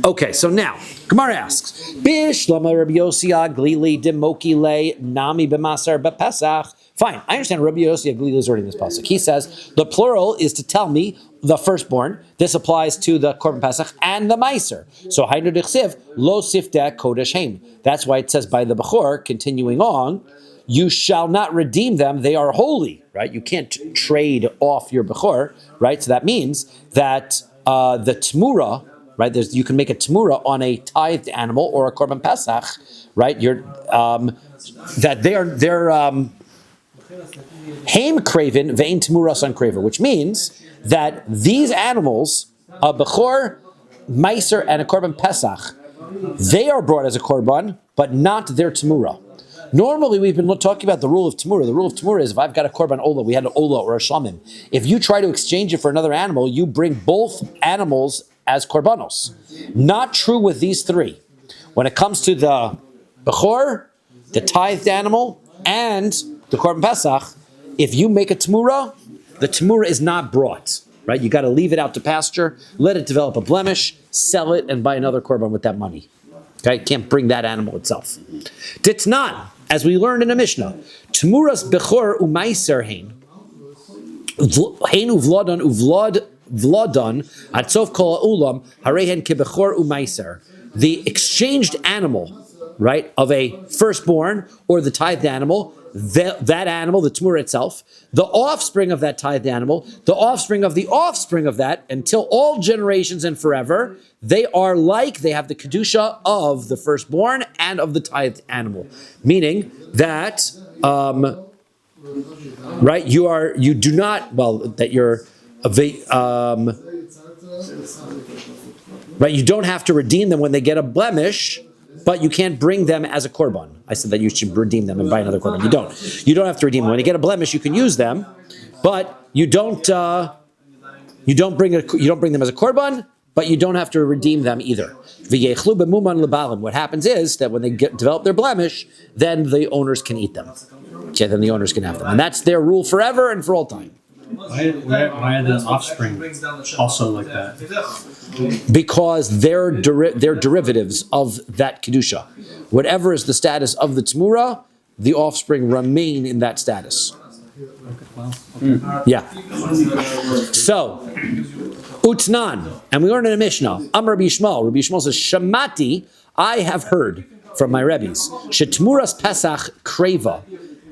Okay, so now Gemara asks, Bishlama Rabbi Yossi Aglili Demoki Le Nami B'Masar B'Pesach. Fine, I understand Rabbi Yossi Aglili is already in this pasuk. He says the plural is to tell me the firstborn. This applies to the korban Pesach and the Meiser. So Hainu Dechsiv Lo Sifta Kodesh Haim. That's why it says by the Bechor, continuing on, you shall not redeem them, they are holy, right? You can't trade off your Bechor, right? So that means that the Tmura, right? You can make a Tmura on a tithed animal or a korban Pesach, right? That they're Haim Craven, Vein Tmura Son Craver, which means that these animals, a Bechor, Meiser, and a korban Pesach, they are brought as a korban, but not their Tmura. Normally, we've been talking about the rule of Tmura. The rule of Tmura is if I've got a korban ola, we had an ola or a shamim. If you try to exchange it for another animal, you bring both animals as korbanos. Not true with these three. When it comes to the bechor, the tithed animal, and the korban pesach, if you make a tmura, the tmura is not brought. Right? You got to leave it out to pasture, let it develop a blemish, sell it, and buy another korban with that money. Okay, can't bring that animal itself. Ditnan, as we learned in a Mishnah, tmuras bechor umaiser hein uvlodon Vladon atzof kol ulam harehen kebechor umaiser. The exchanged animal, right, of a firstborn or the tithed animal, that animal, the tmura itself, the offspring of that tithed animal, the offspring of that, until all generations and forever, they are like, they have the kedusha of the firstborn and of the tithed animal. Meaning that, right, you do not, right, you don't have to redeem them when they get a blemish, but you can't bring them as a korban. I said that you should redeem them and buy another korban. You don't. You don't have to redeem them. When you get a blemish, you can use them, but you don't bring them as a korban, but you don't have to redeem them either. What happens is that when they develop their blemish, then the owners can eat them. Okay, then the owners can have them, and that's their rule forever and for all time. Why are the offspring also like that? Because they're derivatives of that kedusha. Whatever is the status of the tmura, the offspring remain in that status. Yeah. So, utnan, and we learn in a Mishnah. Rabbi Yishmael. Rabbi Yishmael says, Shamati, I have heard from my rebbes, Shetmuras Pesach Kreva,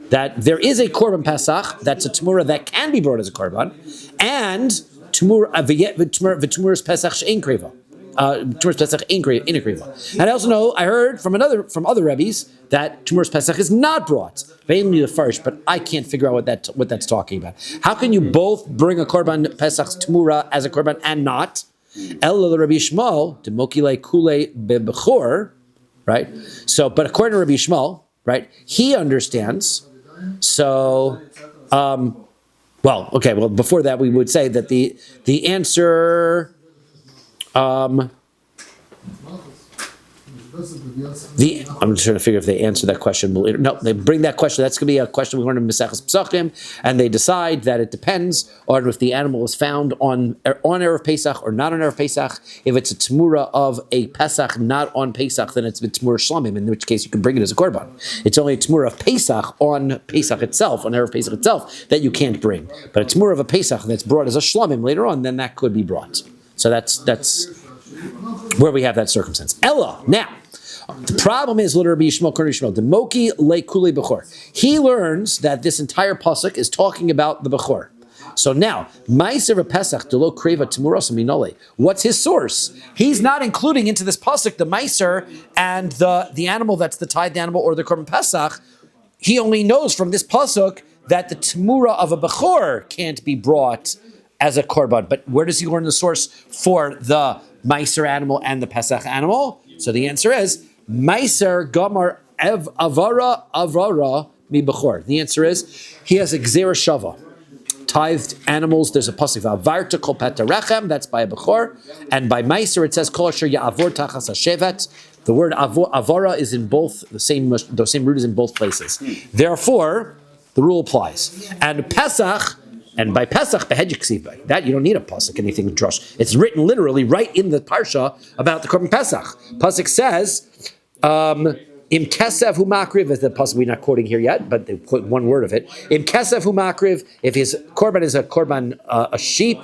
that there is a korban Pesach, that's a Tmura that can be brought as a korban, and Tmuras Pesach She'en Kreva. Tmuras Pesach in Kreva. And I also know, I heard from other rebbes that Tmuras Pesach is not brought. Mainly the first, but I can't figure out what that's talking about. How can you both bring a korban Pesach Tmura as a korban and not? El Rabbi Yishmael, Demokile Kule Bebechor, right? So, but according to Rabbi Yishmael, right, he understands. So, before that, we would say that the answer, I'm just trying to figure if they answer that question later. No, they bring that question. That's going to be a question we learned in Maseches Pesachim, and they decide that it depends on if the animal is found on Erev Pesach or not on Erev Pesach. If it's a Tmura of a Pesach, not on Pesach, then it's a Tmura Shlamim, in which case you can bring it as a Korban. It's only a Tmura of Pesach on Pesach itself, on Erev Pesach itself, that you can't bring. But a Tmura of a Pesach that's brought as a Shlamim later on, then that could be brought. So that's where we have that circumstance. Ella, now, the problem is, Rabbi Yishmael Korni Yishmael, Demoki le kuli bechor. He learns that this entire pasuk is talking about the bechor. So now, Ma'aser Pesach delo kreva temuras minole. What's his source? He's not including into this pasuk the Ma'aser and the animal that's the tithed animal or the korban Pesach. He only knows from this pasuk that the temura of a bechor can't be brought as a korban. But where does he learn the source for the Ma'aser animal and the Pesach animal? So the answer is Ma'aser Gamar Avara mi Bechor. The answer is he has a Gzera Shava. Tithed animals, there's a pasuk Avarta Kol Petarechem, that's by a Bechor, and by Ma'aser it says Kol Asher Ya'avor Tachas HaShevet. The word Avara is in both the same root is in both places. Therefore, the rule applies. And Pesach. And by Pesach, that you don't need a pasuk, anything drush. It's written literally right in the parsha about the korban Pesach. Pasuk says, "Im kesev hu makriv." Is the pasuk we're not quoting here yet, but they quote one word of it. Im kesev hu makriv. If his korban is a korban, a sheep,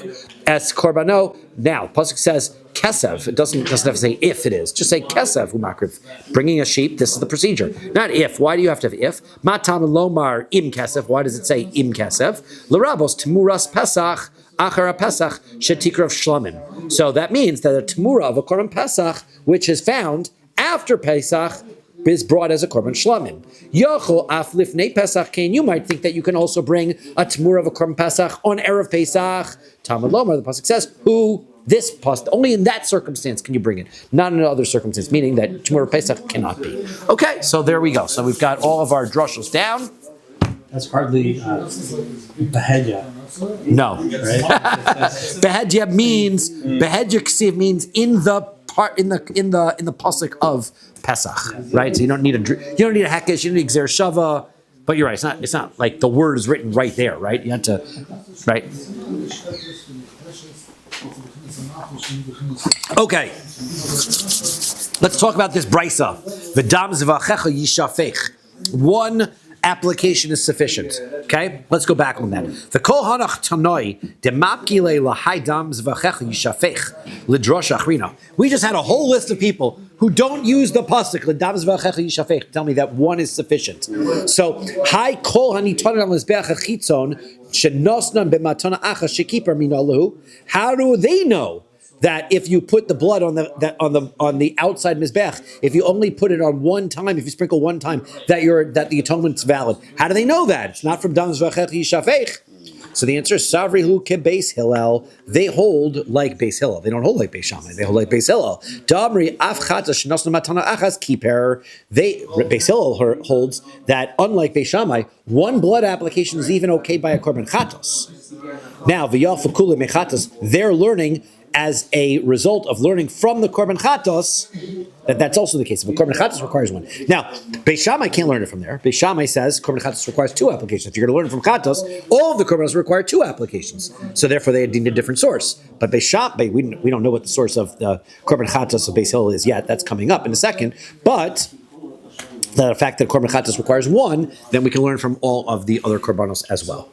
as korbano. Now pasuk says kesev. It doesn't have to say if it is. Just say kesev hu makriv. Bringing a sheep. This is the procedure. Not if. Why do you have to have if? Matam lomar im kesev. Why does it say im kesev? L'rabos temuras pesach. Achara Pesach shetikrav shlamim. So that means that a temura of a korban Pesach, which is found after Pesach, is brought as a korban shlamim. Yochel af lifnei Pesach kain. You might think that you can also bring a temura of a korban Pesach on erev Pesach. Talmud Lomar, the pasuk says, who this pasuk only in that circumstance can you bring it, not in another circumstance, meaning that temura Pesach cannot be. Okay, so there we go. So we've got all of our drushos down. That's hardly behedya. No, Right? behedya means ksiv means in the pasuk of Pesach, right? So you don't need a hekesh, you don't need gzer shava, but you're right. It's not like the word is written right there, right? You have to, right? Okay, let's talk about this brisa. V'dam zevachecha yishafech. One application is sufficient. Okay, let's go back on that. The kol hanach tanoi demapkile lahaydam zvachecha yishafech lidrosh achrina. We just had a whole list of people who don't use the pasuk lidam zvachecha yishafech. Tell me that one is sufficient. So hay kol haniton al mizbeach achitzon shenosnan b'matana achas shekipar minalahu. How do they know that if you put the blood on the outside mizbech, if you only put it on one time, if you sprinkle one time, that the atonement's valid? How do they know that? It's not from dam zvachech yishafech. So the answer is Savrihu ke Beis Hillel. They hold like Beis Hillel. They don't hold like Beis Shammai. They hold like Beis Hillel. Damri af chatas shenasnu matana achas kiper. Beis Hillel holds that unlike Beis Shammai, one blood application is even okay by a korban chatos. Now v'yalfu kule mechatos, they're learning as a result of learning from the korban chatos, that's also the case. But korban chatos requires one. Now, Beis Shammai can't learn it from there. Beis Shammai says korban chatos requires two applications. If you're going to learn from chatos, all of the korbanos require two applications. So therefore, they need a different source. But Beis Shammai, we don't know what the source of the korban chatos of Beis Hillel is yet. That's coming up in a second. But the fact that korban chatos requires one, then we can learn from all of the other korbanos as well.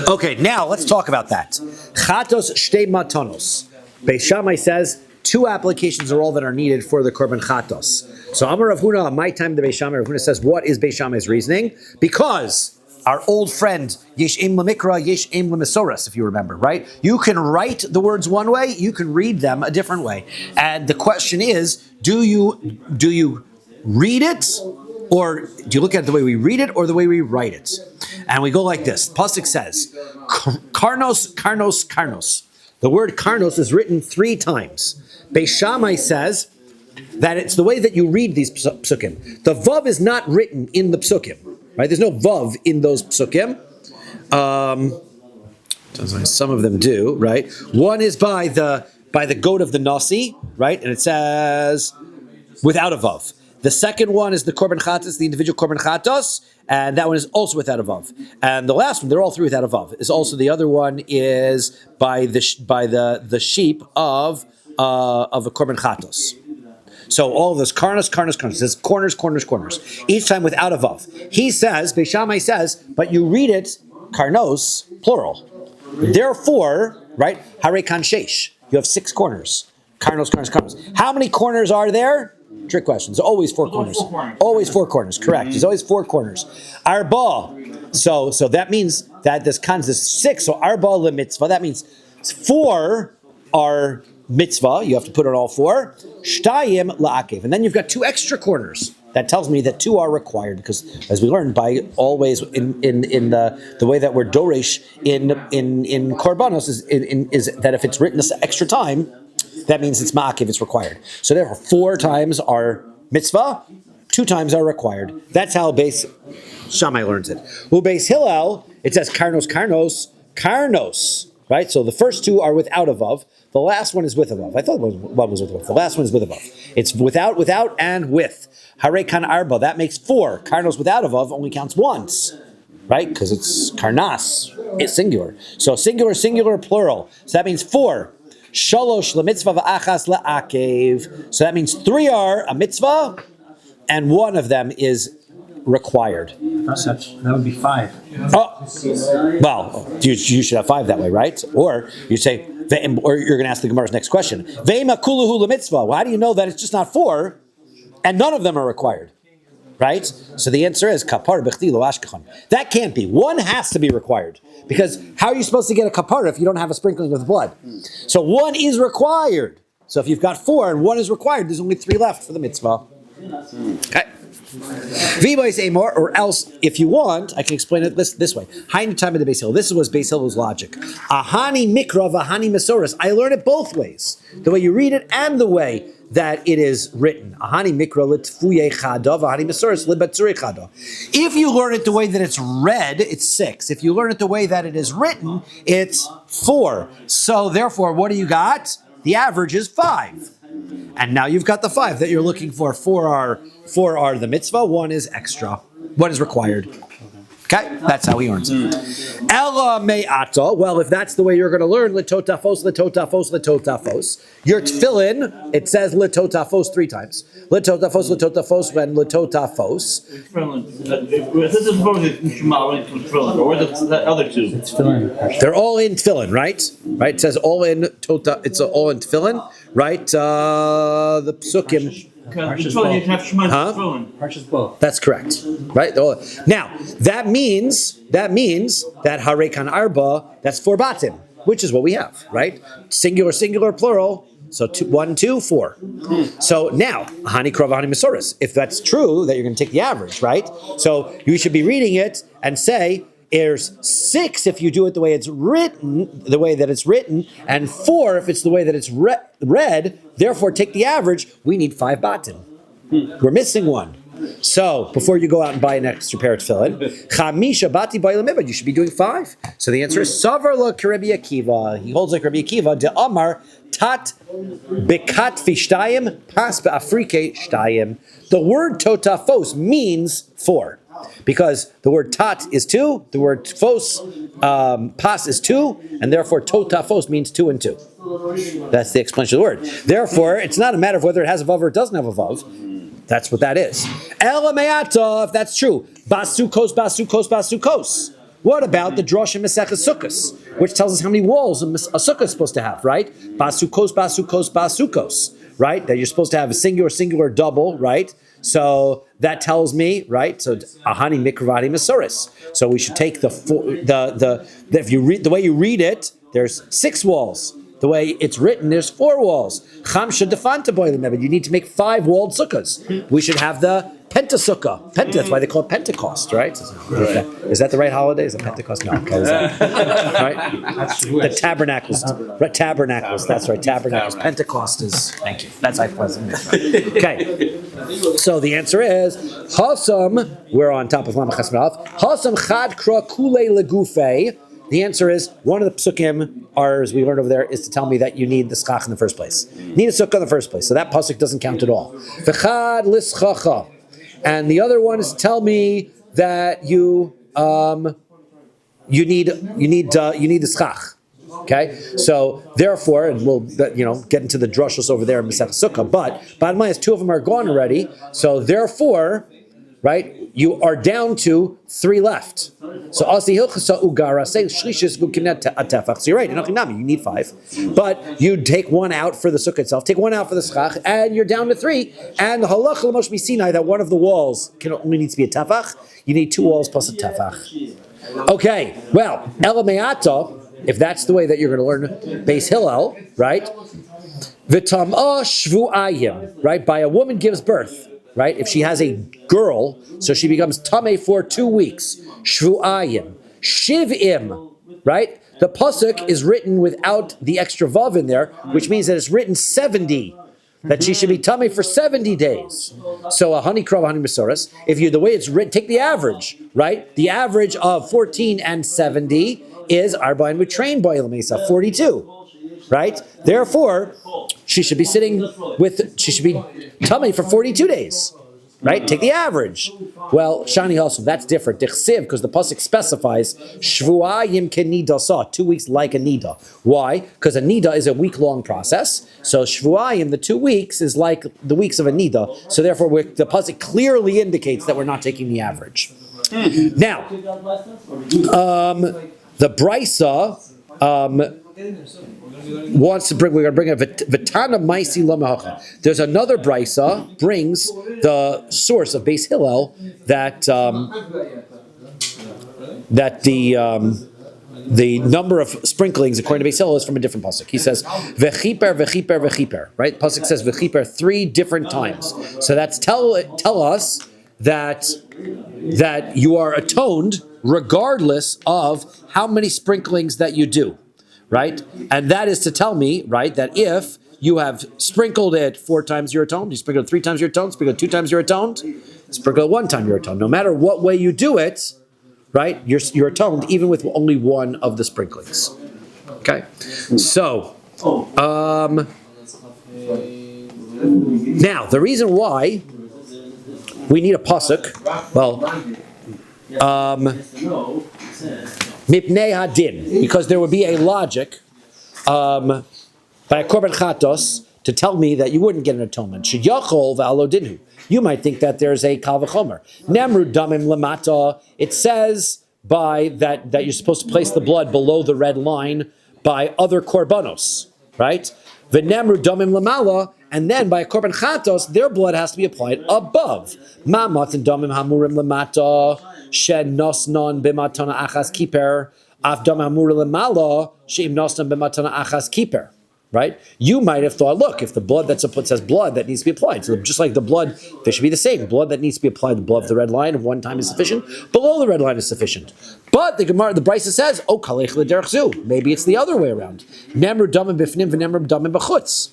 Okay, now let's talk about that. Chatos shtei matanos. Beis Shammai says two applications are all that are needed for the korban chatos. So Amar Rav Huna, my time the Beis Shammai, Rav Huna says, what is Beis Shammai's reasoning? Because our old friend Yesh Im Lamikra, Yesh Im Lamisoras, if you remember, right? You can write the words one way, you can read them a different way. And the question is, do you read it, or do you look at it the way we read it or the way we write it? And we go like this. Pasuk says, Karnos, Karnos, Karnos. The word karnos is written 3 times. Beis Shammai says that it's the way that you read these psukim. The vav is not written in the psukim, right? There's no vav in those psukim. Some of them do, right? One is by the goat of the nasi, right? And it says without a vav. The second one is the korban chatos, the individual korban chatos, and that one is also without a vav. And the last one, they're all three without a vav. Is also the other one is by the sheep of a korban chatos. So all of this karnos. It's corners. Each time without a vav. He says, Beis Shammai says, but you read it karnos plural. Therefore, right? Hare kan sheish. You have 6 corners. Karnos. How many corners are there? Trick question. There's always 4 corners. Always 4 corners. Correct. There's always 4 corners. Arba. So that means that this 6. So arba le mitzvah. That means 4 are mitzvah. You have to put on all 4. Shtayim la'akev. And then you've got 2 extra corners. That tells me that 2 are required because, as we learned, by always in the way that we're doresh in korbanos is that if it's written this extra time, that means it's ma'akev, it's required. So therefore, 4 times are mitzvah, 2 times are required. That's how Beis Shammai learns it. Who Beis Hillel, it says karnos. Right? So the first 2 are without a vav. The last one is with a vav. I thought one was with a vav. The last one is with a vav. It's without, and with. Hare kan arba. That makes 4. Karnos without a vav only counts once. Right? Because it's karnas. It's singular. So singular, plural. So that means 4. Shalosh lemitzvah va'achas la'akev. So that means 3 are a mitzvah, and 1 of them is required. That would be 5. Oh, well, you should have 5 that way, right? Or you say, or you're going to ask the Gemara's next question. Ve'ema kuluhu lemitzvah. Well, how do you know that it's just not 4, and none of them are required? Right? So the answer is kapar b'chti lo ashkachan. That can't be. 1 has to be required. Because how are you supposed to get a kapara if you don't have a sprinkling of blood? So 1 is required. So if you've got 4 and 1 is required, there's only 3 left for the mitzvah. Okay. Or else, if you want, I can explain it this way. This was Beis Hillel's logic. Ahani mikra v'ahani mesoras. I learn it both ways. The way you read it and the way that it is written. Ahani mikra l'tfuye chada v'ahani mesoras l'batzuri chada. If you learn it the way that it's read, it's 6. If you learn it the way that it is written, it's 4. So therefore, what do you got? The average is 5. And now you've got the 5 that you're looking for. 4 are the mitzvah, 1 is extra. 1 is required. Okay, that's how he earns it. Ela me'ata. Well, if that's the way you're going to learn, letotafos. Your tefillin, it says letotafos 3 times. Letotafos, when letotafos. This is supposed to be tefillin, or the other 2? It's tefillin. They're all in tefillin, right? Right. It says all in tota. It's all in tefillin, right? The psukim. Parshas both. That's correct, right? Now that means that hare kan arba, that's 4 batim, which is what we have, right? Singular, plural. So 1, 2, 4. So now hani krov hani mesoris. If that's true, that you're going to take the average, right? So you should be reading it and say there's 6 if you do it the way it's written, and 4 if it's the way that it's read. Therefore, take the average. We need 5 batim. We're missing 1. So before you go out and buy an extra pair of tefillin, chamisha bati ba'ilamiba, you should be doing 5. So the answer is savar lo Rabbi Akiva. He holds like Rabbi Akiva. De Amar tat bekat fishtayim pas be'afrike shtayim. The word totafos means 4. Because the word tat is 2, the word fos, pas is 2, and therefore totafos means 2 and 2. That's the explanation of the word. Therefore, it's not a matter of whether it has a vav or it doesn't have a vav. That's what that is. Ela me'ata, if that's true. Basukos. What about the drosh in Maseches Sukkos, which tells us how many walls a sukkah is supposed to have, right? Basukos, right? That you're supposed to have a singular, double, right? So that tells me, right? So ahani mikravani masoris. So we should take the if you read the way you read it, there's 6 walls. The way it's written, there's 4 walls. Chamsha defanta boilim, but you need to make 5 walled sukkahs. We should have the Pentasukkah. That's why they call it Pentecost, right? Is that the right holiday? Is it Pentecost? No. Okay, right? The tabernacles. Right, tabernacles. That's right. Tabernacles. Pentecost is. Thank you. That's I pleasant. Okay. So the answer is Hasam. We're on top of Lama Chasmalav. Hasam chad kra kule legufe. The answer is one of the psukim are, as we learned over there, is to tell me that you need the schach in the first place. You need a sukkah in the first place, so that pasuk doesn't count at all. V'chad lischacha, and the other one is to tell me that you need the schach. Okay, so therefore, and we'll get into the drushos over there in Masech Sukkah, but bottom line is two of them are gone already. So therefore, right, you are down to 3 left. So asi hilchasa ugara say shlishis gukinet atefach. So you're right, you need 5, but you take 1 out for the sukkah itself, take 1 out for the schach, and you're down to 3. And the halach l'mosh misinai that one of the walls only needs to be a tefach. You need 2 walls plus a tefach. Okay, well, elameata. If that's the way that you're going to learn Beis Hillel, right? V'tamah shvu'ayim, right? By a woman gives birth, right? If she has a girl, so she becomes tameh for 2 weeks. Shvu'ayim, shiv'im, right? The pasuk is written without the extra vav in there, which means that it's written 70. That she should be tameh for 70 days. So a honey krov, honey mesoras. If you the way it's written, take the average, right? The average of 14 and 70 is arba'in with train boy l'meisa 42, right? Therefore, she should be tameh for 42 days, right? Take the average. Well, shani also that's different. Dichsiv because the pasuk specifies shvuayim kenida sa 2 weeks like a nida. Why? Because a nida is a week-long process. So shvuayim, the 2 weeks, is like the weeks of a nida. So therefore, the pasuk clearly indicates that we're not taking the average. Now, the Brisa wants to bring. We're going to bring a Vitana Maisi Lamahacha. There's another Brisa brings the source of Beis Hillel that the number of sprinklings according to Beis Hillel is from a different pasuk. He says vechiper vechiper vechiper. Right? Pasuk says vechiper 3 different times. So that's tell us that you are atoned regardless of how many sprinklings that you do, right? And that is to tell me, right, that if you have sprinkled it 4 times, you're atoned. You sprinkled it 3 times, you're atoned. Sprinkled it 2 times, you're atoned. Sprinkle it 1 time, you're atoned. No matter what way you do it, right, you're atoned even with only 1 of the sprinklings. Okay, so now the reason why we need a pasuk, well, mipnei hadin, because there would be a logic by a korban chatos to tell me that you wouldn't get an atonement. Sheyachol v'alo dinu. You might think that there's a kal v'chomer. Nemru damim lamata. It says by that you're supposed to place the blood below the red line by other korbanos, right? V'nemru damim lamala. And then by a korban chatos, their blood has to be applied above. Ma'mat and damim hamurim lamata shen nosnon b'matana achas kiper af dam hamur lamala sheim nosnon b'matana achas kiper. Right? You might have thought, look, if the blood says blood that needs to be applied, so just like the blood, they should be the same. Blood that needs to be applied above the red line of 1 time is sufficient. Below the red line is sufficient. But the Brisa says, oh, kalech l'derech zu. Maybe it's the other way around. Nemru damim b'fnim v'nemru damim b'chutz.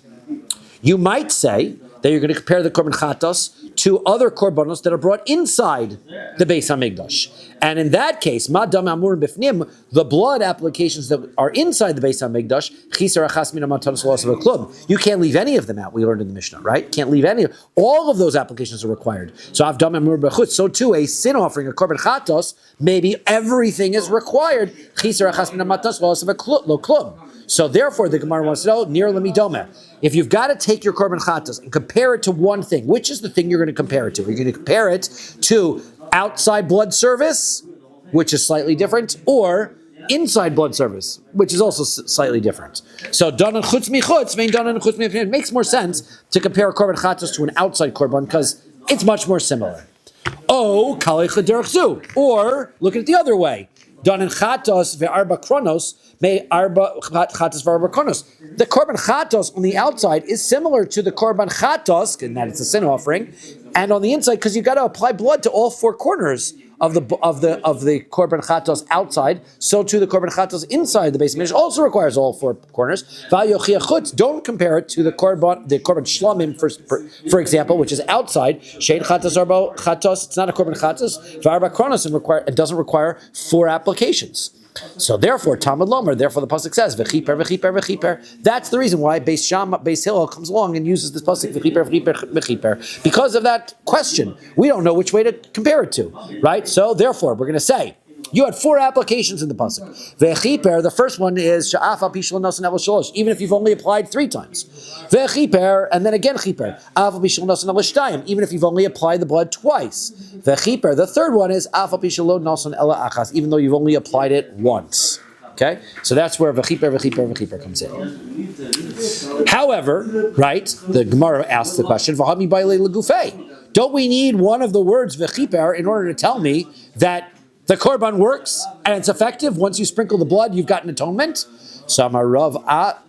You might say that you're going to compare the korban chatos to other korbanos that are brought inside the Beis Hamikdash. And in that case, ma dam amur bifnim, the blood applications that are inside the Beis Hamikdash, chisar achas min matanos losav klub. You can't leave any of them out. We learned in the Mishnah, right? Can't leave any. All of those applications are required. So av dam amur b'chutz. So too, a sin offering, a korban chatos, maybe everything is required. Chisar achas min matanos losav klub. So therefore, the Gemara wants to know, near lemidome. If you've got to take your korban chatos and compare it to one thing, which is the thing you're going to compare it to? You're going to compare it to outside blood service, which is slightly different, or inside blood service, which is also slightly different. So danan chutz michutz, vein danan chutz mipnei. It makes more sense to compare korban chatos to an outside korban because it's much more similar. Oh, kalei chederach zu. Or look at it the other way. Danan chatos ve'arba kronos. The korban chatos on the outside is similar to the korban chatos, in that it's a sin offering, and on the inside, because you've got to apply blood to all 4 corners of the korban chatos outside, so too the korban chatos inside the base of also requires all 4 corners. Don't compare it to the korban shlamim, for example, which is outside. Shein chatos arba chatos. It's not a korban chatos. V'arba kronos, and it doesn't require 4 applications. So therefore, Talmud Lomer, therefore the pasuk says v'chiper v'chiper v'chiper. That's the reason why Beis Hillel comes along and uses this pasuk v'chiper v'chiper v'chiper. Because of that question, we don't know which way to compare it to, right? So therefore, we're going to say you had 4 applications in the pasuk. V'chiper, the first one is sha'af pishlo nosan el sholosh, even if you've only applied 3 times. V'chiper, and then again chiper. Af pishlo nosan el shtayim, even if you've only applied the blood twice. V'chiper, the third one is af pishlo nosan el achas, even though you've only applied it once. Okay, so that's where v'chiper comes in. However, right, the Gemara asks the question, v'hami b'alei legufei. Don't we need one of the words v'chiper in order to tell me that the korban works and it's effective? Once you sprinkle the blood, you've got an atonement. So Rava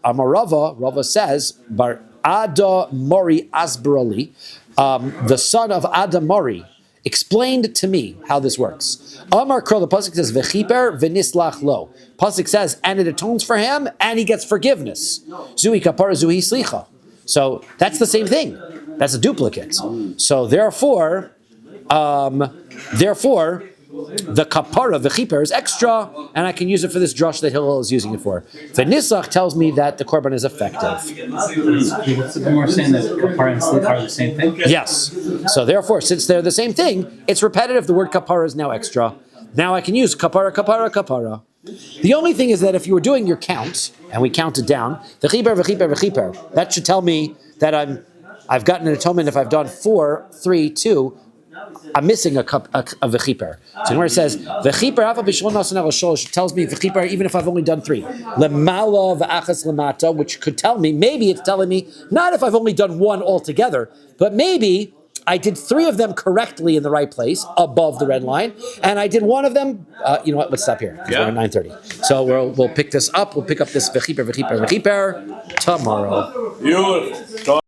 says, Bar Ada Mori Asbrali, the son of Ada Mori, explained to me how this works. Amar Kro, the pasuk says, v'chiper v'nislach lo. Pasuk says, and it atones for him, and he gets forgiveness. Zui kapara zui slicha. So that's the same thing. That's a duplicate. So therefore, the kapara, the chiper, is extra, and I can use it for this drush that Hillel is using it for. The nisach tells me that the korban is effective. What's the more saying that kapara and sleep are the same thing? Yes. So therefore, since they're the same thing, it's repetitive. The word kapara is now extra. Now I can use kapara, kapara, kapara. The only thing is that if you were doing your count, and we counted down, the chiper, that should tell me that I've gotten an atonement if I've done 4, 3, 2. I'm missing a cup of v'chiper. So where it says v'chiper afa b'shlo nasan el sholosh, tells me v'chiper even if I've only done 3. Lemala v'achas lemata, which could tell me, maybe it's telling me not if I've only done 1 altogether, but maybe I did 3 of them correctly in the right place above the red line, and I did 1 of them. You know what? Let's stop here. We're at 9:30. So we'll pick this up. We'll pick up this v'chiper tomorrow. Beautiful.